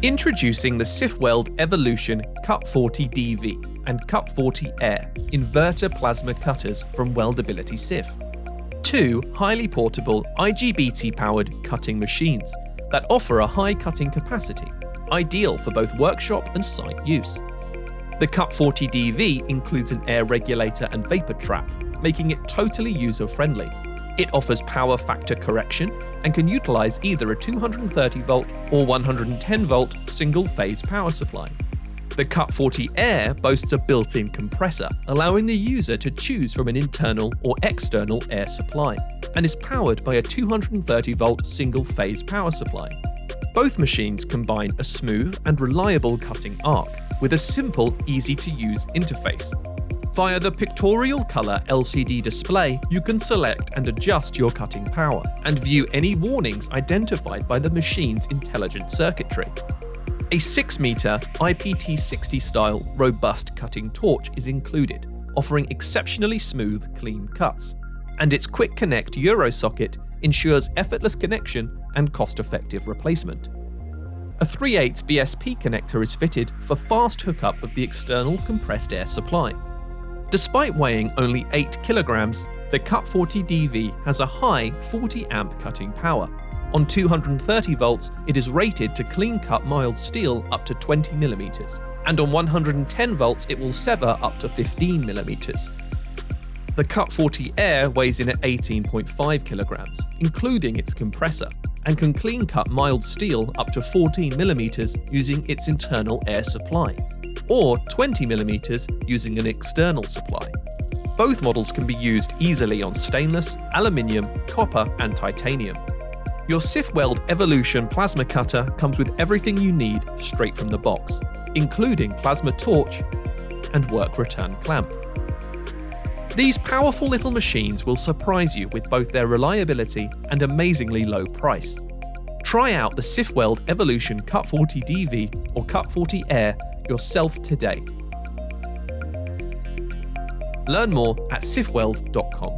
Introducing the sifWELD Evolution Cut40 DV and Cut40 AIR inverter plasma cutters from Weldability Sif. Two highly portable IGBT-powered cutting machines that offer a high cutting capacity, ideal for both workshop and site use. The Cut40 DV includes an air regulator and vapor trap, making it totally user-friendly. It offers power factor correction and can utilize either a 230-volt or 110-volt single-phase power supply. The Cut40 AIR boasts a built-in compressor, allowing the user to choose from an internal or external air supply, and is powered by a 230-volt single-phase power supply. Both machines combine a smooth and reliable cutting arc with a simple, easy-to-use interface. Via the pictorial color LCD display, you can select and adjust your cutting power and view any warnings identified by the machine's intelligent circuitry. A 6-meter IPT60 style robust cutting torch is included, offering exceptionally smooth, clean cuts, and its Quick Connect Euro socket ensures effortless connection and cost-effective replacement. A 3/8 BSP connector is fitted for fast hookup of the external compressed air supply. Despite weighing only 8 kilograms, the Cut40 DV has a high 40 amp cutting power. On 230 volts, it is rated to clean cut mild steel up to 20 millimeters, and on 110 volts it will sever up to 15 millimeters. The Cut40 AIR weighs in at 18.5 kilograms, including its compressor, and can clean cut mild steel up to 14 millimeters using its internal air supply, or 20 millimeters using an external supply. Both models can be used easily on stainless, aluminium, copper, and titanium. Your sifWELD Evolution plasma cutter comes with everything you need straight from the box, including plasma torch and work return clamp. These powerful little machines will surprise you with both their reliability and amazingly low price. Try out the sifWELD Evolution Cut40 DV or Cut40 AIR yourself today. Learn more at sifweld.com.